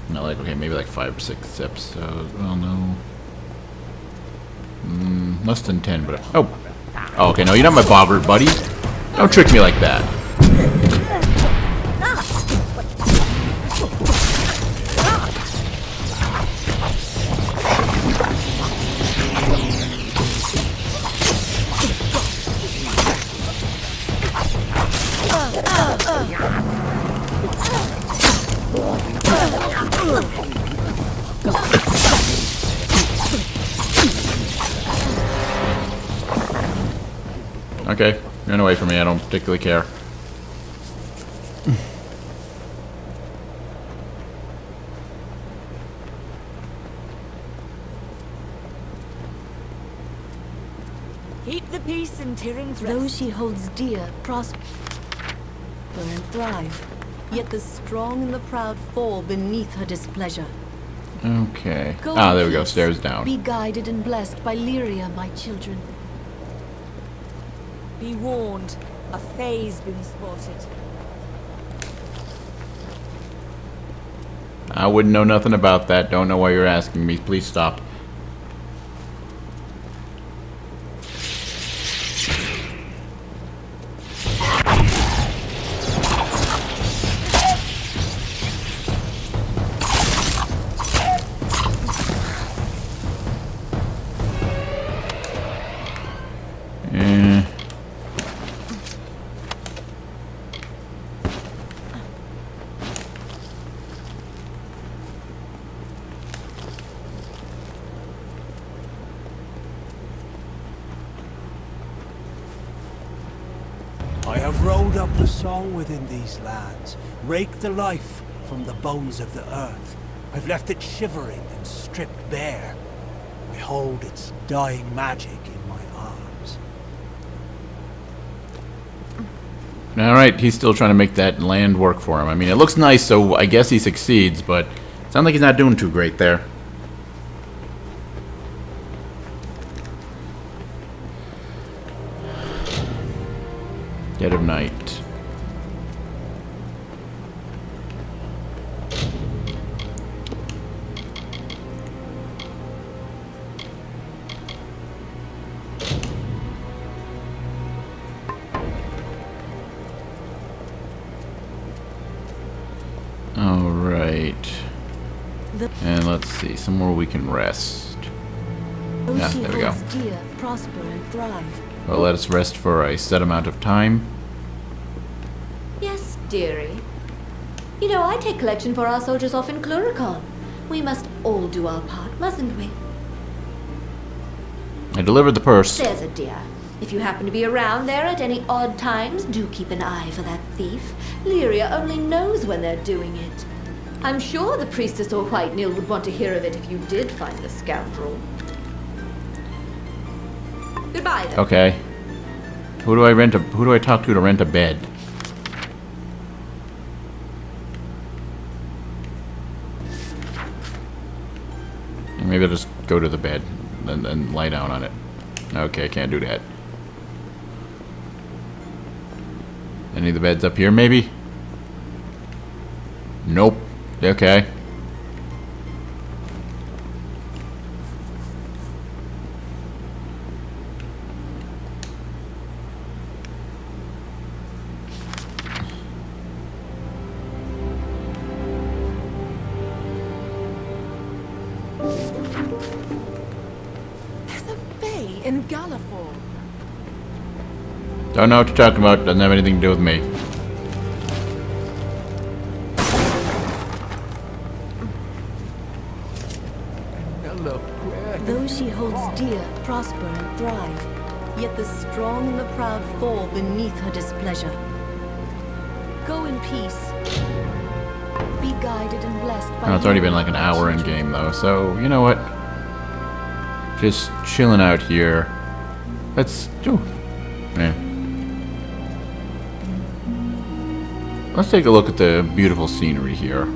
Not like, okay, maybe like 5 or 6 episodes. Well, no. Less than 10, but... Oh! Oh, okay, no, you're not my bobber, buddy. Don't trick me like that. Okay, run away from me, I don't particularly care. Keep the peace in Tyrann's rest. Those she holds dear prosper and thrive. Yet the strong and the proud fall beneath her displeasure. Okay. Go there we go, peace. stairs down. Be guided and blessed by Lyria, my children. Be warned, a Fae's been spotted. I wouldn't know nothing about that. Don't know why you're asking me. Please stop. have rolled up a song within these lands, raked the life from the bones of the earth. I've left it shivering and stripped bare. I hold its dying magic in my arms. Alright, he's still trying to make that land work for him. I mean, it looks nice, so I guess he succeeds, but it sounds like he's not doing too great there. Dead of night. Alright. And let's see, somewhere we can rest. Yeah, there we go. Dear, prosper and thrive. Well, let us rest for a set amount of time. Yes, dearie. You know, I take collection for our soldiers off in Cluricon. We must all do our part, mustn't we? I delivered the purse. There's a dear. If you happen to be around there at any odd times, do keep an eye for that thief. Lyria only knows when they're doing it. I'm sure the priestess or White Nil would want to hear of it if you did find the scoundrel. Goodbye, then. Okay. Who do I talk to rent a bed? Maybe I'll just go to the bed and then lie down on it. Okay, can't do that. Any of the beds up here, maybe? Nope. Okay. In Galafor. Don't know what you're talking about. Doesn't have anything to do with me. Those she holds dear prosper and thrive, yet the strong and the proud fall beneath her displeasure. Go in peace. Be guided and blessed by It's already been like an hour in game though, so you know what? Just chilling out here. Let's do. Yeah. Let's take a look at the beautiful scenery here.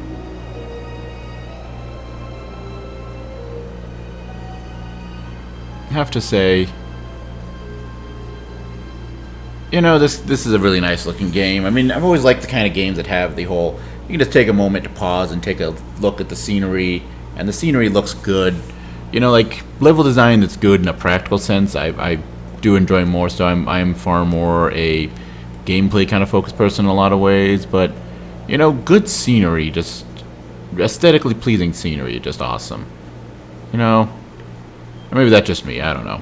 I have to say, you know, this is a really nice looking game. I mean, I've always liked the kind of games that have the whole, you can just take a moment to pause and take a look at the scenery, and the scenery looks good. You know, like level design that's good in a practical sense, I do enjoy more. So I'm far more a gameplay kind of focused person in a lot of ways. But you know, good scenery, just aesthetically pleasing scenery, just awesome. You know, or maybe that's just me. I don't know.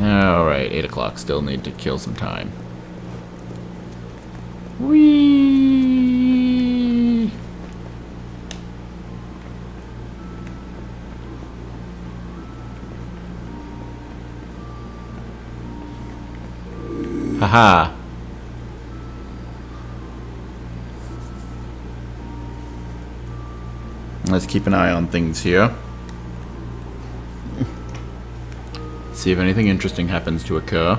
All right, 8 o'clock. Still need to kill some time. Whee! Haha. Let's keep an eye on things here. See if anything interesting happens to occur.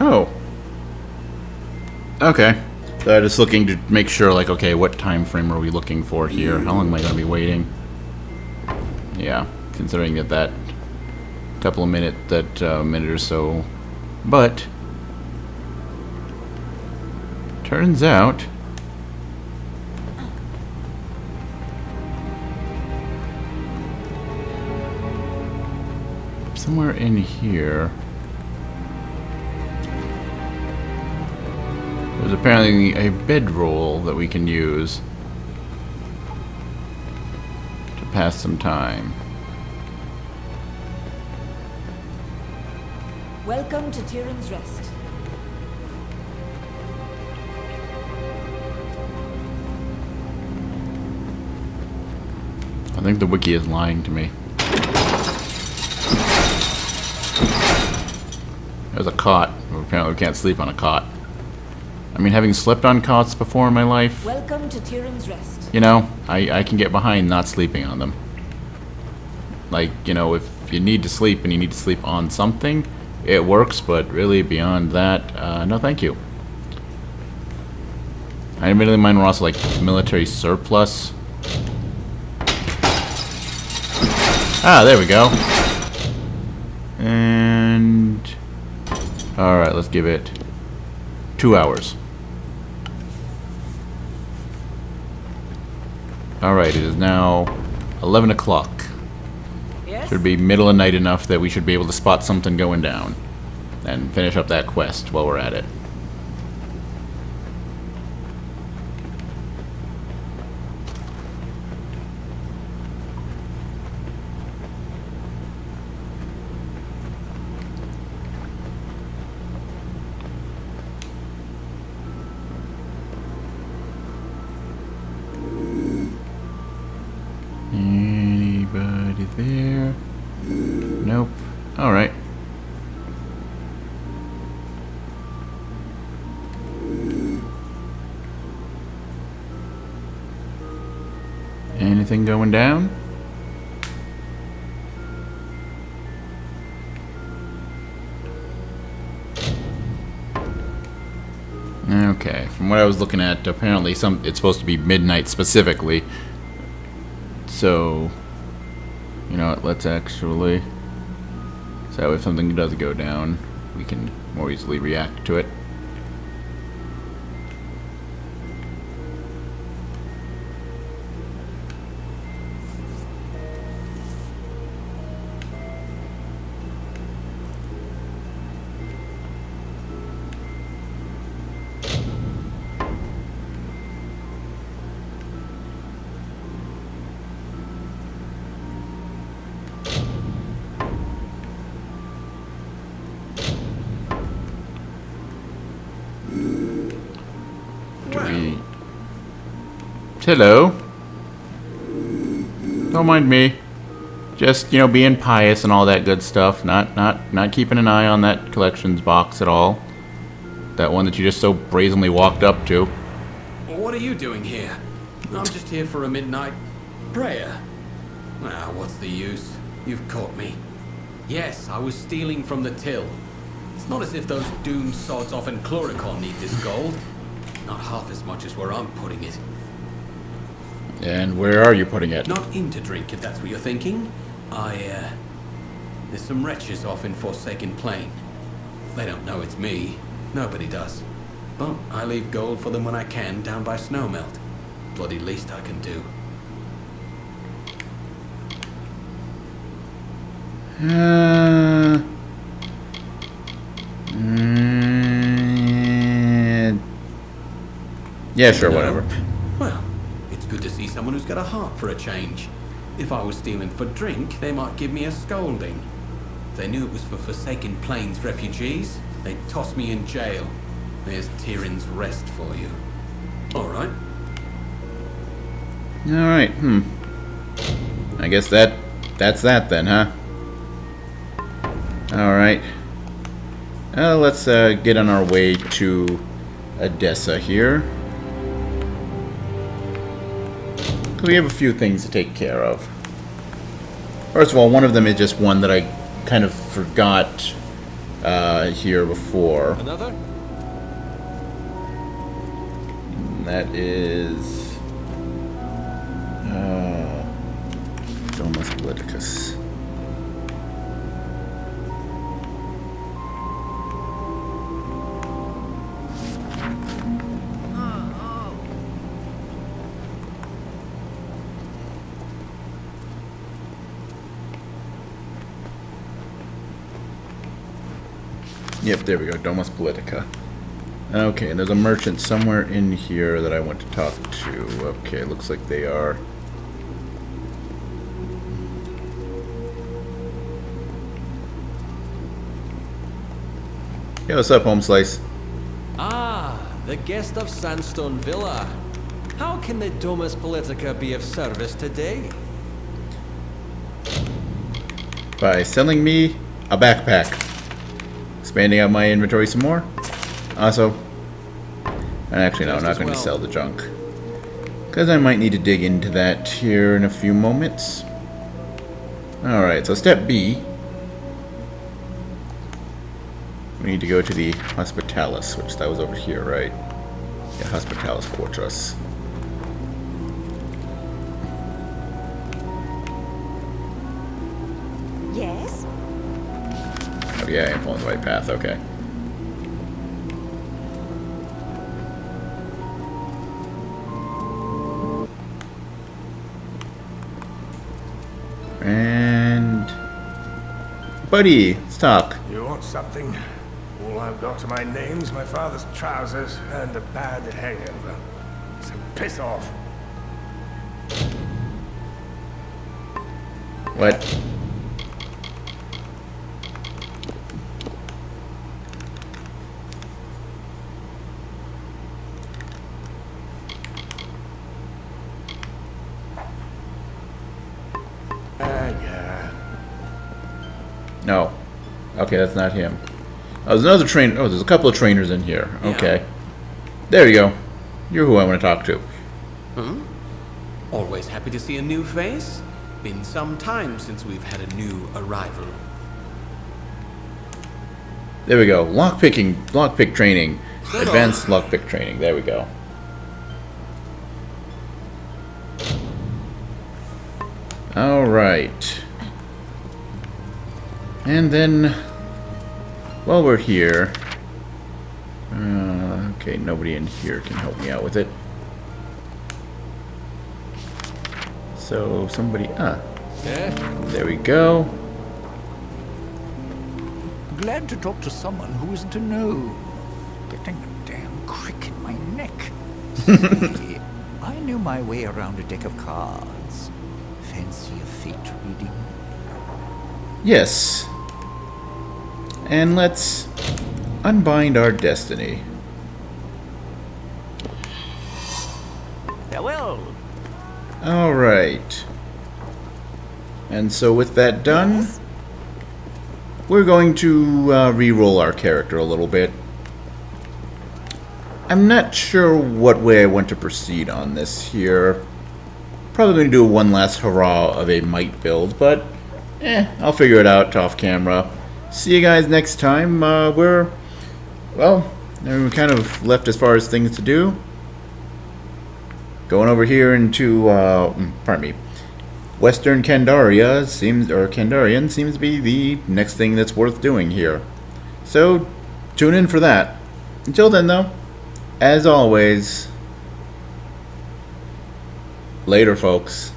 Oh. Okay. So just looking to make sure, like, okay, what time frame are we looking for here? How long am I going to be waiting? Yeah, considering that couple of minute or so. But turns out somewhere in here there's apparently a bedroll that we can use to pass some time. Welcome to Tyrion's Rest. I think the wiki is lying to me. There's a cot. Apparently we can't sleep on a cot. I mean, having slept on cots before in my life, Welcome to Tyrion's Rest. you know, I can get behind not sleeping on them. Like, you know, if you need to sleep and you need to sleep on something, it works, but really beyond that, no thank you. I admittedly mine were also like military surplus. Ah, there we go. And alright, let's give it 2 hours. Alright, it is now 11 o'clock. Yes? Should be middle of night enough that we should be able to spot something going down and finish up that quest while we're at it. Anybody there? Nope. Alright. Anything going down? Okay, from what I was looking at, apparently it's supposed to be midnight specifically. So, you know what, let's actually, so if something does go down, we can more easily react to it. Hello. Don't mind me. Just, you know, being pious and all that good stuff. Not keeping an eye on that collections box at all. That one that you just so brazenly walked up to. Well, what are you doing here? I'm just here for a midnight prayer. Ah, what's the use? You've caught me. Yes, I was stealing from the till. It's not as if those doomed sods off in Chloricon need this gold. Not half as much as where I'm putting it. And where are you putting it? Not in to drink, if that's what you're thinking. There's some wretches off in Forsaken Plain. They don't know it's me. Nobody does. But I leave gold for them when I can down by Snowmelt. Bloody least I can do. Yeah, sure, whatever. Well, it's good to see someone who's got a heart for a change. If I was stealing for drink, they might give me a scolding. If they knew it was for Forsaken Plains refugees, they'd toss me in jail. There's Tyrion's Rest for you. Alright. Alright, I guess that's that then, huh? Alright. Let's get on our way to Edessa here. We have a few things to take care of. First of all, one of them is just one that I kind of forgot here before. Another? And that is Domus Politicus. Yep, there we go. Domus Politica. Okay, there's a merchant somewhere in here that I want to talk to. Okay, looks like they are. Hey, what's up, Home Slice? Ah, the guest of Sandstone Villa. How can the Domus Politica be of service today? By selling me a backpack. Expanding out my inventory some more. Also, actually no, I'm not going to sell the junk. Because I might need to dig into that here in a few moments. Alright, so step B. We need to go to the Hospitalis, which that was over here, right? Yeah, Hospitalis Fortress. Yes? Oh yeah, I am following the right path, okay. And... buddy, let's talk. You want something? All I've got to my name's my father's trousers and a bad hangover. So piss off. What? Yeah. No. Okay, that's not him. Oh, there's another trainer. Oh, there's a couple of trainers in here. Okay. There you go. You're who I want to talk to. Always happy to see a new face. Been some time since we've had a new arrival. There we go. Lockpick training. Advanced lockpick training. There we go. Alright. And then, while we're here... okay, nobody in here can help me out with it. So, somebody... there we go. Glad to talk to someone who isn't a no. Getting a damn crick in my neck. See, I knew my way around a deck of cards. Fancy a fate reading? Yes. And let's unbind our destiny. Farewell. Alright. And so with that done, we're going to re-roll our character a little bit. I'm not sure what way I want to proceed on this here. Probably going to do one last hurrah of a might build, but I'll figure it out off camera. See you guys next time. We're kind of left as far as things to do. Going over here into, pardon me, Western Kandarian seems to be the next thing that's worth doing here. So, tune in for that. Until then, though, as always, later, folks.